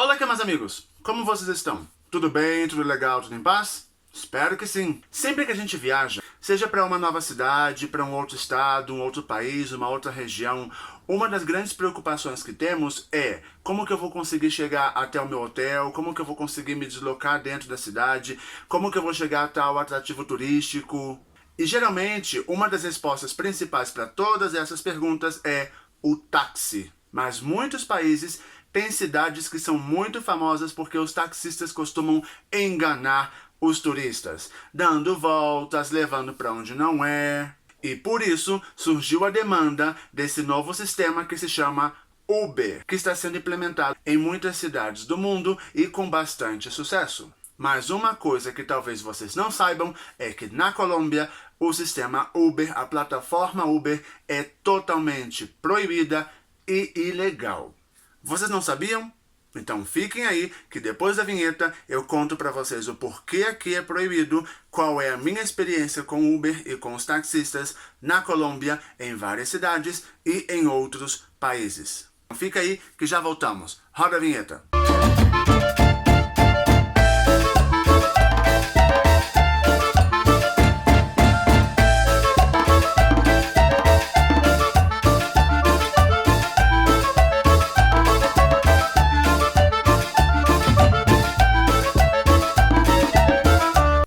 Olá, que meus amigos! Como vocês estão? Tudo bem? Tudo legal? Tudo em paz? Espero que sim. Sempre que a gente viaja, seja para uma nova cidade, para um outro estado, um outro país, uma outra região, uma das grandes preocupações que temos é como que eu vou conseguir chegar até o meu hotel, como que eu vou conseguir me deslocar dentro da cidade, como que eu vou chegar a tal atrativo turístico. E geralmente, uma das respostas principais para todas essas perguntas é o táxi. Mas muitos países têm cidades que são muito famosas porque os taxistas costumam enganar os turistas, dando voltas, levando para onde não é. E por isso surgiu a demanda desse novo sistema que se chama Uber, que está sendo implementado em muitas cidades do mundo e com bastante sucesso. Mas uma coisa que talvez vocês não saibam é que na Colômbia o sistema Uber, a plataforma Uber, é totalmente proibida e ilegal. Vocês não sabiam? Então fiquem aí que depois da vinheta eu conto para vocês o porquê aqui é proibido, qual é a minha experiência com Uber e com os taxistas na Colômbia, em várias cidades e em outros países. Fica aí que já voltamos. Roda a vinheta.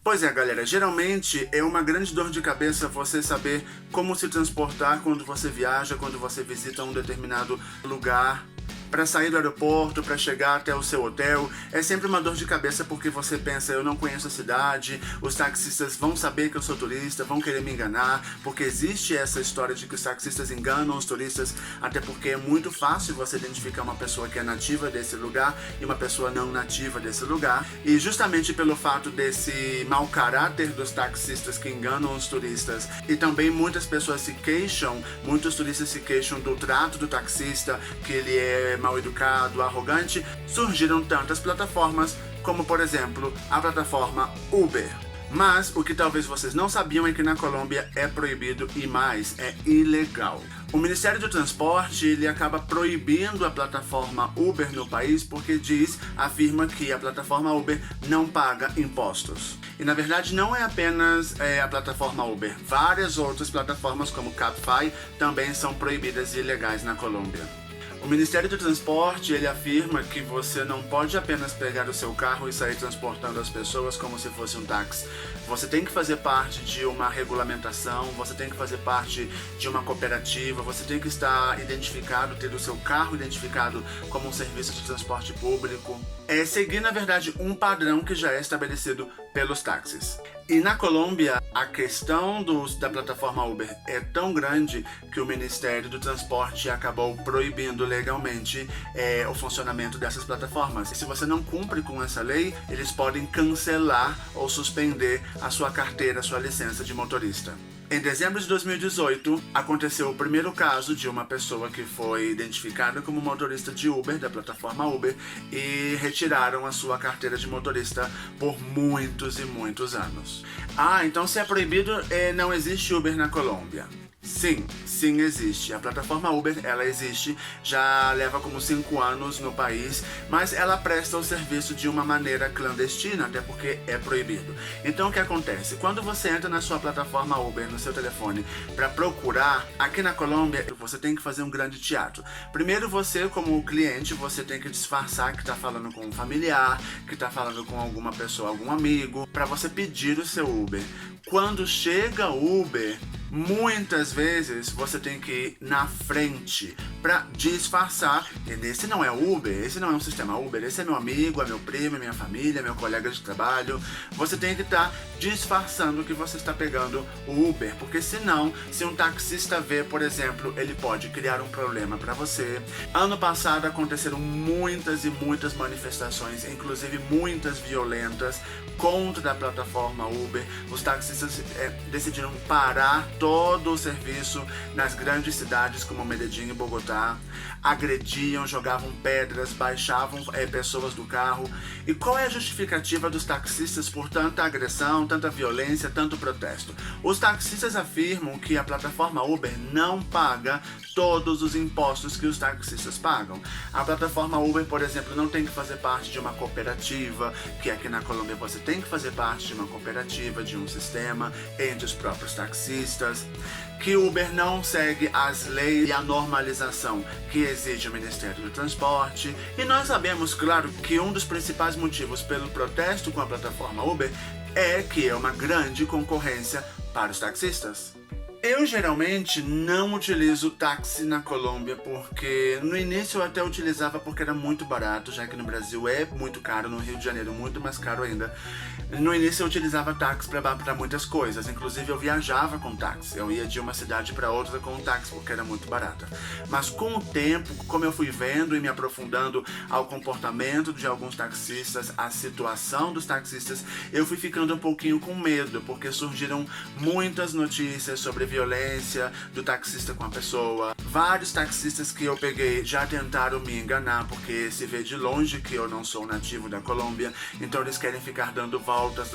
Pois é, galera, geralmente é uma grande dor de cabeça você saber como se transportar quando você viaja, quando você visita um determinado lugar. Para sair do aeroporto, para chegar até o seu hotel, é sempre uma dor de cabeça porque você pensa, eu não conheço a cidade, os taxistas vão saber que eu sou turista, vão querer me enganar, porque existe essa história de que os taxistas enganam os turistas, até porque é muito fácil você identificar uma pessoa que é nativa desse lugar e uma pessoa não nativa desse lugar, e justamente pelo fato desse mau caráter dos taxistas que enganam os turistas, e também muitas pessoas se queixam, muitos turistas se queixam do trato do taxista, que ele é mal educado, arrogante, surgiram tantas plataformas como, por exemplo, a plataforma Uber. Mas o que talvez vocês não sabiam é que na Colômbia é proibido e mais, é ilegal. O Ministério do Transporte ele acaba proibindo a plataforma Uber no país porque afirma que a plataforma Uber não paga impostos. E na verdade não é apenas a plataforma Uber, várias outras plataformas como Cabify também são proibidas e ilegais na Colômbia. O Ministério do Transporte ele afirma que você não pode apenas pegar o seu carro e sair transportando as pessoas como se fosse um táxi. Você tem que fazer parte de uma regulamentação, você tem que fazer parte de uma cooperativa, você tem que estar identificado, ter o seu carro identificado como um serviço de transporte público. É seguir, na verdade, um padrão que já é estabelecido pelos táxis. E na Colômbia, a questão da plataforma Uber é tão grande que o Ministério do Transporte acabou proibindo legalmente o funcionamento dessas plataformas. E se você não cumpre com essa lei, eles podem cancelar ou suspender a sua carteira, a sua licença de motorista. Em dezembro de 2018, aconteceu o primeiro caso de uma pessoa que foi identificada como motorista de Uber, da plataforma Uber, e retiraram a sua carteira de motorista por muitos e muitos anos. Então se é proibido, não existe Uber na Colômbia. Sim existe. A plataforma Uber, ela existe, já leva como 5 anos no país, mas ela presta o serviço de uma maneira clandestina, até porque é proibido. Então o que acontece? Quando você entra na sua plataforma Uber, no seu telefone, para procurar, aqui na Colômbia, você tem que fazer um grande teatro. Primeiro você, como cliente, você tem que disfarçar que está falando com um familiar, que está falando com alguma pessoa, algum amigo, para você pedir o seu Uber. Quando chega o Uber, muitas vezes você tem que ir na frente para disfarçar. E esse não é Uber, esse não é um sistema Uber, esse é meu amigo, é meu primo, é minha família, é meu colega de trabalho. Você tem que estar disfarçando que você está pegando o Uber, porque senão, se um taxista vê, por exemplo, ele pode criar um problema para você. Ano passado aconteceram muitas e muitas manifestações, inclusive muitas violentas, contra a plataforma Uber. Os taxistas decidiram parar todo o serviço nas grandes cidades como Medellín e Bogotá, agrediam, jogavam pedras, baixavam pessoas do carro. E qual é a justificativa dos taxistas por tanta agressão, tanta violência, tanto protesto? Os taxistas afirmam que a plataforma Uber não paga todos os impostos que os taxistas pagam. A plataforma Uber, por exemplo, não tem que fazer parte de uma cooperativa, que aqui na Colômbia você tem que fazer parte de uma cooperativa, de um sistema entre os próprios taxistas, que Uber não segue as leis e a normalização que exige o Ministério do Transporte. E nós sabemos, claro, que um dos principais motivos pelo protesto com a plataforma Uber é que é uma grande concorrência para os taxistas. Eu geralmente não utilizo táxi na Colômbia porque no início eu até utilizava porque era muito barato, já que no Brasil é muito caro, no Rio de Janeiro muito mais caro ainda. No início eu utilizava táxi para muitas coisas, inclusive eu viajava com táxi, eu ia de uma cidade para outra com táxi porque era muito barata. Mas com o tempo, como eu fui vendo e me aprofundando ao comportamento de alguns taxistas, a situação dos taxistas, eu fui ficando um pouquinho com medo, porque surgiram muitas notícias sobre violência do taxista com a pessoa. Vários taxistas que eu peguei já tentaram me enganar, porque se vê de longe que eu não sou nativo da Colômbia, então eles querem ficar dando voltas.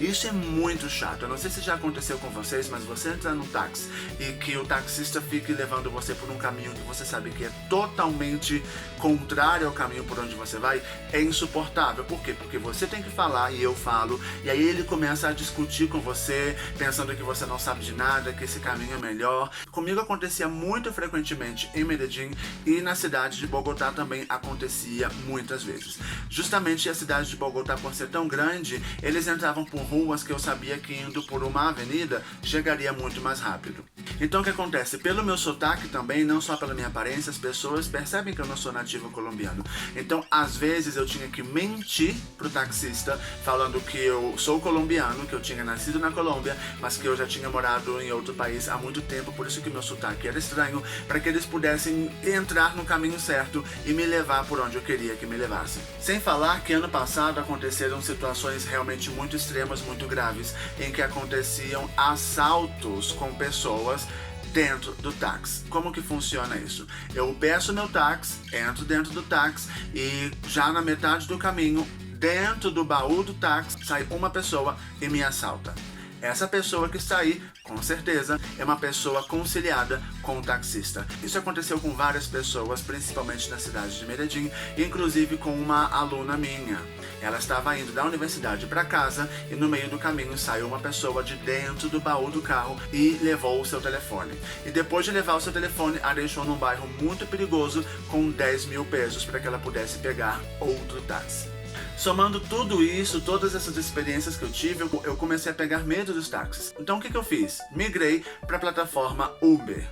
Isso é muito chato. Eu não sei se já aconteceu com vocês, mas você entrar num táxi e que o taxista fique levando você por um caminho que você sabe que é totalmente contrário ao caminho por onde você vai, é insuportável. Por quê? Porque você tem que falar e eu falo, e aí ele começa a discutir com você, pensando que você não sabe de nada, que esse caminho é melhor. Comigo acontecia muito frequentemente em Medellín e na cidade de Bogotá também acontecia muitas vezes. Justamente a cidade de Bogotá, por ser tão grande, eles entravam por ruas que eu sabia que indo por uma avenida chegaria muito mais rápido. Então o que acontece? Pelo meu sotaque também, não só pela minha aparência, as pessoas percebem que eu não sou nativo colombiano. Então às vezes eu tinha que mentir pro taxista falando que eu sou colombiano, que eu tinha nascido na Colômbia, mas que eu já tinha morado em outro país há muito tempo, por isso que meu sotaque era estranho, para que eles pudessem entrar no caminho certo e me levar por onde eu queria que me levassem. Sem falar que ano passado aconteceram situações realmente muito extremas, muito graves, em que aconteciam assaltos com pessoas dentro do táxi. Como que funciona isso? Eu peço meu táxi, entro dentro do táxi e já na metade do caminho, dentro do baú do táxi, sai uma pessoa e me assalta. Essa pessoa que está aí, com certeza, é uma pessoa conciliada com o taxista. Isso aconteceu com várias pessoas, principalmente na cidade de Medellín, inclusive com uma aluna minha. Ela estava indo da universidade para casa e no meio do caminho saiu uma pessoa de dentro do baú do carro e levou o seu telefone. E depois de levar o seu telefone, a deixou num bairro muito perigoso com 10 mil pesos para que ela pudesse pegar outro táxi. Somando tudo isso, todas essas experiências que eu tive, eu comecei a pegar medo dos táxis. Então o que eu fiz? Migrei para a plataforma Uber.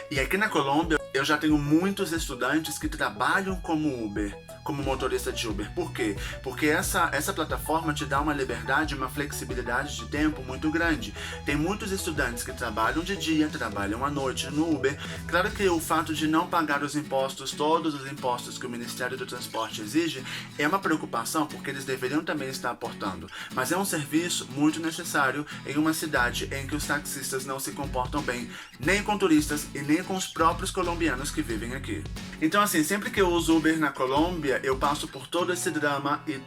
E aqui na Colômbia eu já tenho muitos estudantes que trabalham como Uber, como motorista de Uber. Por quê? Porque essa plataforma te dá uma liberdade, uma flexibilidade de tempo muito grande. Tem muitos estudantes que trabalham de dia, trabalham à noite no Uber. Claro que o fato de não pagar os impostos, todos os impostos que o Ministério do Transporte exige, é uma preocupação, porque eles deveriam também estar aportando. Mas é um serviço muito necessário em uma cidade em que os taxistas não se comportam bem, nem com turistas e nem com os próprios colombianos que vivem aqui. Então assim, sempre que eu uso Uber na Colômbia, eu passo por todo esse drama e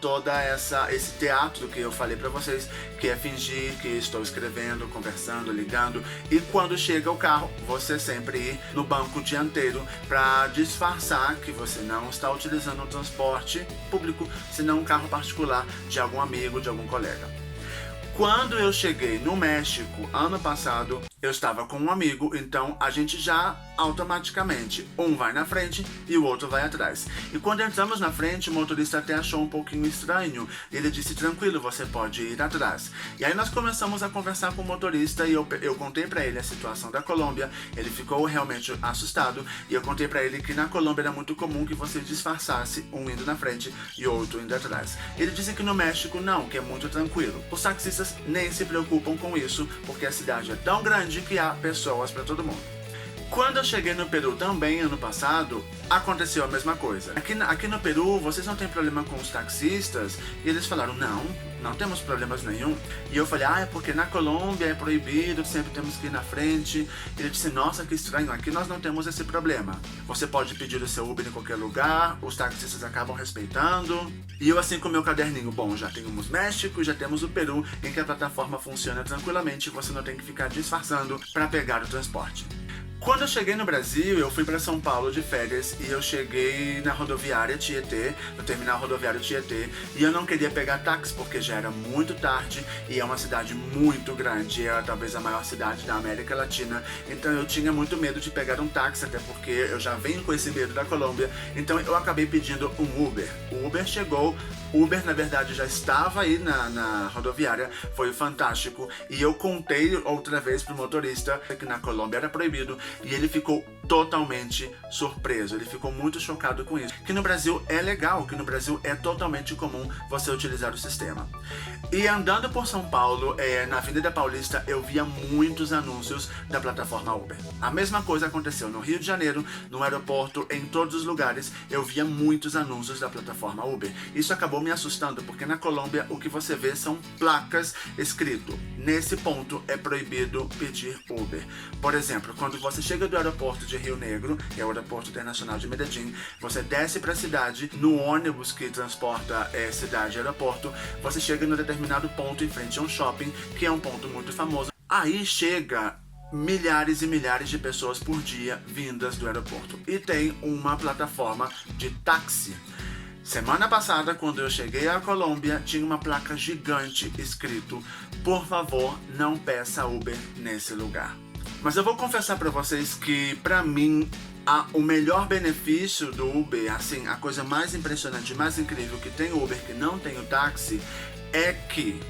esse teatro que eu falei pra vocês, que é fingir que estou escrevendo, conversando, ligando, e quando chega o carro, você sempre ir no banco dianteiro pra disfarçar que você não está utilizando um transporte público, senão um carro particular de algum amigo, de algum colega. Quando eu cheguei no México ano passado, eu estava com um amigo, então a gente já automaticamente, um vai na frente e o outro vai atrás. E quando entramos na frente, o motorista até achou um pouquinho estranho. Ele disse, tranquilo, você pode ir atrás. E aí nós começamos a conversar com o motorista e eu contei pra ele a situação da Colômbia. Ele ficou realmente assustado e eu contei pra ele que na Colômbia era muito comum que você disfarçasse, um indo na frente e outro indo atrás. Ele disse que no México não, que é muito tranquilo. Os taxistas nem se preocupam com isso, porque a cidade é tão grande que há pessoas para todo mundo. Quando eu cheguei no Peru também, ano passado, aconteceu a mesma coisa. Aqui no Peru, vocês não têm problema com os taxistas? E eles falaram, não temos problemas nenhum. E eu falei, é porque na Colômbia é proibido, sempre temos que ir na frente. E ele disse, nossa, que estranho, aqui nós não temos esse problema. Você pode pedir o seu Uber em qualquer lugar, os taxistas acabam respeitando. E eu assim com o meu caderninho, bom, já temos México, já temos o Peru, em que a plataforma funciona tranquilamente, você não tem que ficar disfarçando para pegar o transporte. Quando eu cheguei no Brasil, eu fui para São Paulo de férias e eu cheguei na rodoviária Tietê, no terminal rodoviário Tietê, e eu não queria pegar táxi porque já era muito tarde e é uma cidade muito grande, é talvez a maior cidade da América Latina, então eu tinha muito medo de pegar um táxi, até porque eu já venho com esse medo da Colômbia, então eu acabei pedindo um Uber. O Uber chegou, o Uber na verdade já estava aí na rodoviária, foi fantástico, e eu contei outra vez pro motorista que na Colômbia era proibido, e ele ficou totalmente surpreso, ele ficou muito chocado com isso. Que no Brasil é legal, que no Brasil é totalmente comum você utilizar o sistema. E andando por São Paulo, na Avenida Paulista, eu via muitos anúncios da plataforma Uber. A mesma coisa aconteceu no Rio de Janeiro, no aeroporto, em todos os lugares, eu via muitos anúncios da plataforma Uber. Isso acabou me assustando, porque na Colômbia o que você vê são placas escrito, nesse ponto é proibido pedir Uber. Por exemplo, quando você chega do aeroporto de Rio Negro, que é o aeroporto internacional de Medellín, você desce para a cidade, no ônibus que transporta cidade e aeroporto, você chega num determinado ponto em frente a um shopping, que é um ponto muito famoso. Aí chega milhares e milhares de pessoas por dia vindas do aeroporto. E tem uma plataforma de táxi. Semana passada, quando eu cheguei à Colômbia, tinha uma placa gigante escrito, por favor, não peça Uber nesse lugar. Mas eu vou confessar pra vocês que, pra mim, o melhor benefício do Uber, assim, a coisa mais impressionante, mais incrível que tem o Uber, que não tem o táxi, é que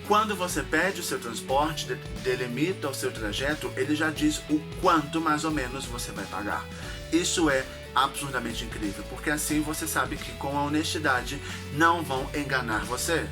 quando você pede o seu transporte, delimita o seu trajeto, ele já diz o quanto mais ou menos você vai pagar. Isso é absurdamente incrível, porque assim você sabe que com a honestidade não vão enganar você.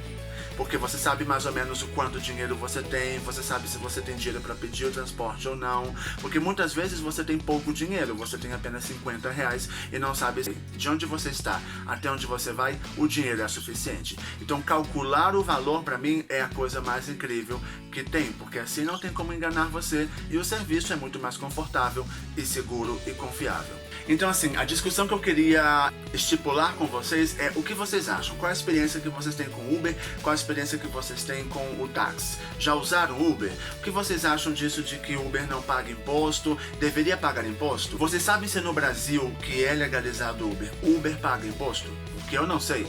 Porque você sabe mais ou menos o quanto dinheiro você tem, você sabe se você tem dinheiro para pedir o transporte ou não. Porque muitas vezes você tem pouco dinheiro, você tem apenas R$50 e não sabe de onde você está, até onde você vai, o dinheiro é suficiente. Então calcular o valor para mim é a coisa mais incrível que tem, porque assim não tem como enganar você e o serviço é muito mais confortável e seguro e confiável. Então assim, a discussão que eu queria estipular com vocês é o que vocês acham, qual a experiência que vocês têm com o Uber, qual a experiência que vocês têm com o táxi. Já usaram o Uber? O que vocês acham disso de que o Uber não paga imposto, deveria pagar imposto? Vocês sabem se no Brasil, que é legalizado o Uber paga imposto? Porque eu não sei.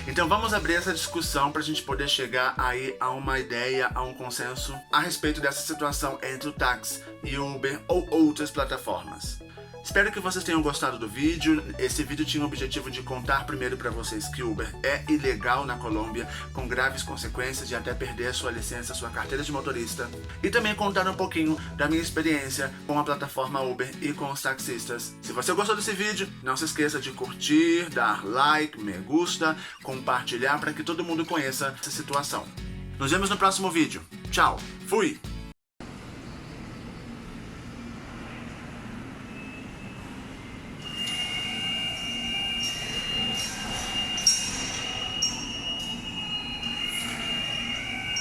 Então vamos abrir essa discussão para a gente poder chegar aí a uma ideia, a um consenso a respeito dessa situação entre o táxi e o Uber ou outras plataformas. Espero que vocês tenham gostado do vídeo. Esse vídeo tinha o objetivo de contar primeiro para vocês que Uber é ilegal na Colômbia, com graves consequências de até perder a sua licença, a sua carteira de motorista. E também contar um pouquinho da minha experiência com a plataforma Uber e com os taxistas. Se você gostou desse vídeo, não se esqueça de curtir, dar like, me gusta, compartilhar para que todo mundo conheça essa situação. Nos vemos no próximo vídeo. Tchau, fui!